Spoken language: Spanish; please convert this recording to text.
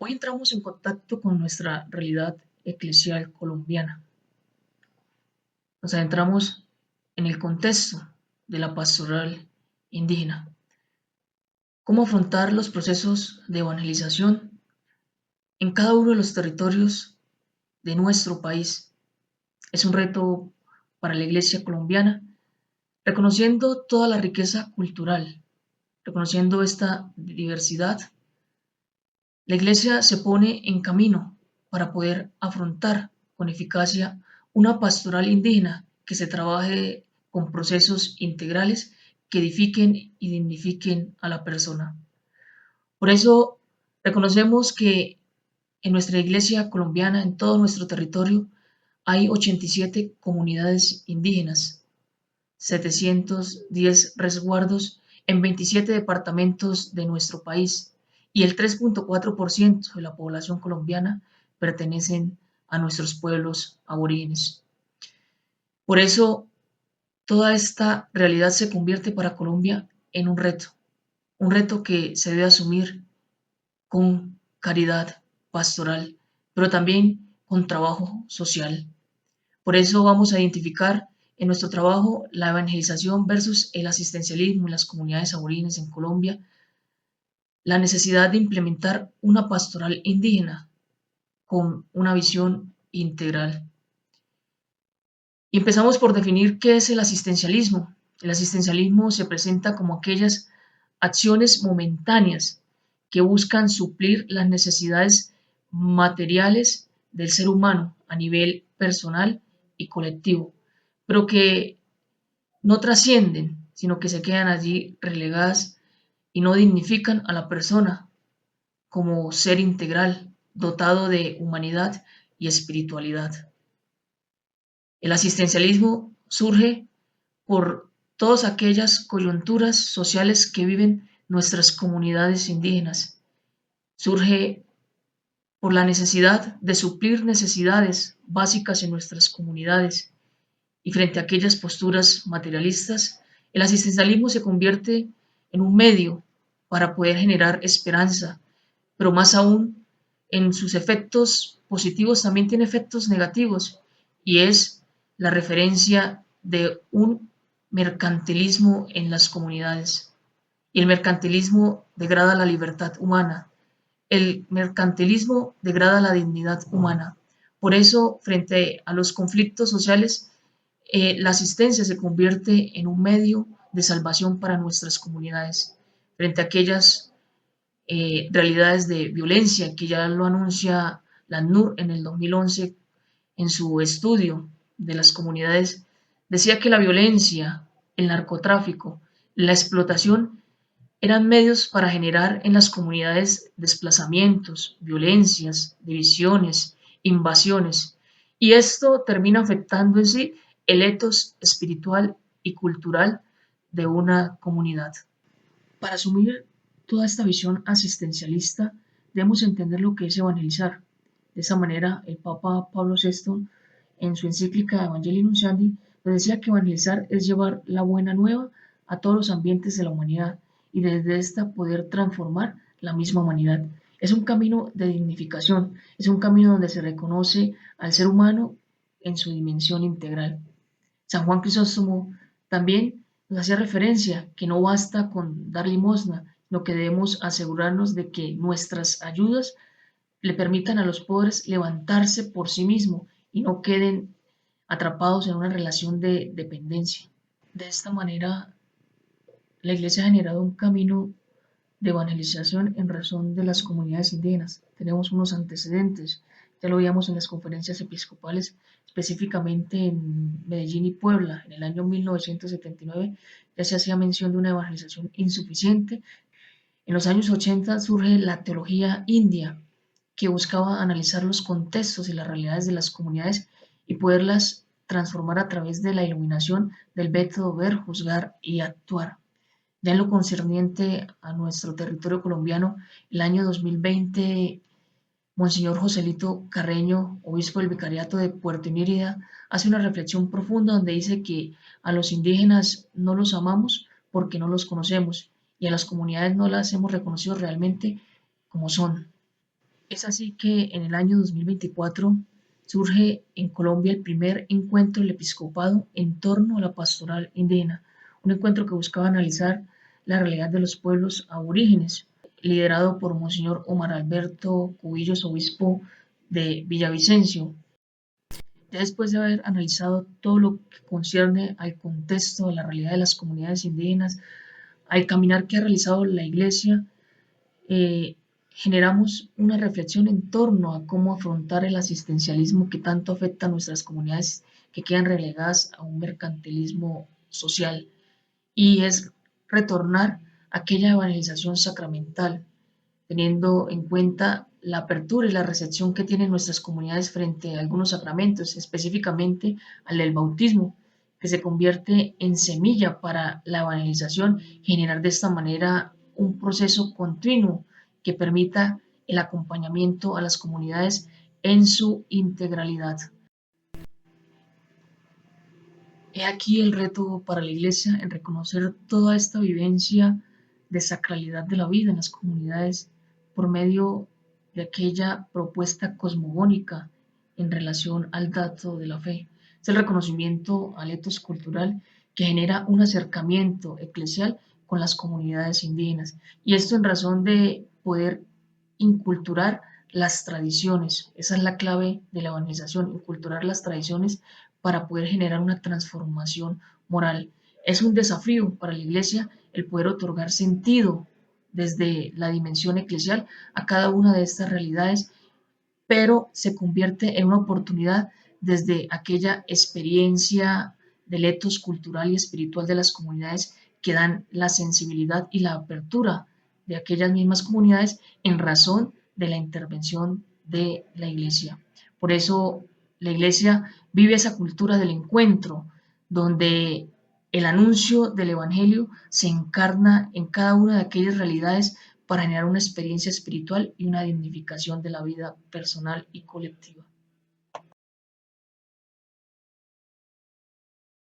Hoy entramos en contacto con nuestra realidad eclesial colombiana. Nos adentramos en el contexto de la pastoral indígena. Cómo afrontar los procesos de evangelización en cada uno de los territorios de nuestro país. Es un reto para la iglesia colombiana, reconociendo toda la riqueza cultural, reconociendo esta diversidad. La iglesia se pone en camino para poder afrontar con eficacia una pastoral indígena que se trabaje con procesos integrales que edifiquen y dignifiquen a la persona. Por eso reconocemos que en nuestra iglesia colombiana, en todo nuestro territorio, hay 87 comunidades indígenas, 710 resguardos en 27 departamentos de nuestro país y el 3.4% de la población colombiana pertenecen a nuestros pueblos aborígenes. Por eso, toda esta realidad se convierte para Colombia en un reto que se debe asumir con caridad pastoral, pero también con trabajo social. Por eso vamos a identificar en nuestro trabajo la evangelización versus el asistencialismo en las comunidades aborígenes en Colombia, la necesidad de implementar una pastoral indígena con una visión integral. Y empezamos por definir qué es el asistencialismo. El asistencialismo se presenta como aquellas acciones momentáneas que buscan suplir las necesidades materiales del ser humano a nivel personal y colectivo, pero que no trascienden, sino que se quedan allí relegadas y no dignifican a la persona como ser integral, dotado de humanidad y espiritualidad. El asistencialismo surge por todas aquellas coyunturas sociales que viven nuestras comunidades indígenas. Surge por la necesidad de suplir necesidades básicas en nuestras comunidades y frente a aquellas posturas materialistas, el asistencialismo se convierte en un medio para poder generar esperanza, pero más aún en sus efectos positivos también tiene efectos negativos y es la referencia de un mercantilismo en las comunidades. Y el mercantilismo degrada la libertad humana. El mercantilismo degrada la dignidad humana. Por eso, frente a los conflictos sociales, la asistencia se convierte en un medio de salvación para nuestras comunidades. Frente a aquellas realidades de violencia que ya lo anuncia la ACNUR en el 2011 en su estudio de las comunidades, decía que la violencia, el narcotráfico, la explotación eran medios para generar en las comunidades desplazamientos, violencias, divisiones, invasiones, y esto termina afectando en sí el etos espiritual y cultural de una comunidad. Para asumir toda esta visión asistencialista, debemos entender lo que es evangelizar. De esa manera, el Papa Pablo VI, en su encíclica Evangelii Nunciandi, nos decía que evangelizar es llevar la buena nueva a todos los ambientes de la humanidad y desde esta poder transformar la misma humanidad. Es un camino de dignificación, es un camino donde se reconoce al ser humano en su dimensión integral. San Juan Crisóstomo también nos hacía referencia que no basta con dar limosna, sino que debemos asegurarnos de que nuestras ayudas le permitan a los pobres levantarse por sí mismos y no queden atrapados en una relación de dependencia. De esta manera, la Iglesia ha generado un camino de evangelización en razón de las comunidades indígenas. Tenemos unos antecedentes, ya lo veíamos en las conferencias episcopales, específicamente en Medellín y Puebla, en el año 1979, ya se hacía mención de una evangelización insuficiente. En los años 80 surge la teología india, que buscaba analizar los contextos y las realidades de las comunidades y poderlas transformar a través de la iluminación del método ver, juzgar y actuar. Ya en lo concerniente a nuestro territorio colombiano, el año 2020, Monseñor Joselito Carreño, obispo del Vicariato de Puerto Inírida, hace una reflexión profunda donde dice que a los indígenas no los amamos porque no los conocemos y a las comunidades no las hemos reconocido realmente como son. Es así que en el año 2024 surge en Colombia el primer encuentro del episcopado en torno a la pastoral indígena, un encuentro que buscaba analizar la realidad de los pueblos aborígenes, liderado por Monseñor Omar Alberto Cubillos, obispo de Villavicencio. Ya después de haber analizado todo lo que concierne al contexto, a la realidad de las comunidades indígenas, al caminar que ha realizado la Iglesia, generamos una reflexión en torno a cómo afrontar el asistencialismo que tanto afecta a nuestras comunidades que quedan relegadas a un mercantilismo social, y es retornar a aquella evangelización sacramental, teniendo en cuenta la apertura y la recepción que tienen nuestras comunidades frente a algunos sacramentos, específicamente al del bautismo, que se convierte en semilla para la evangelización, generar de esta manera un proceso continuo que permita el acompañamiento a las comunidades en su integralidad. He aquí el reto para la Iglesia en reconocer toda esta vivencia de sacralidad de la vida en las comunidades por medio de aquella propuesta cosmogónica en relación al dato de la fe. Es el reconocimiento al etos cultural que genera un acercamiento eclesial con las comunidades indígenas. Y esto en razón de poder inculturar las tradiciones. Esa es la clave de la evangelización, inculturar las tradiciones para poder generar una transformación moral. Es un desafío para la Iglesia el poder otorgar sentido desde la dimensión eclesial a cada una de estas realidades, pero se convierte en una oportunidad desde aquella experiencia del etos cultural y espiritual de las comunidades que dan la sensibilidad y la apertura de aquellas mismas comunidades en razón de la intervención de la Iglesia. Por eso la Iglesia vive esa cultura del encuentro, donde el anuncio del Evangelio se encarna en cada una de aquellas realidades para generar una experiencia espiritual y una dignificación de la vida personal y colectiva.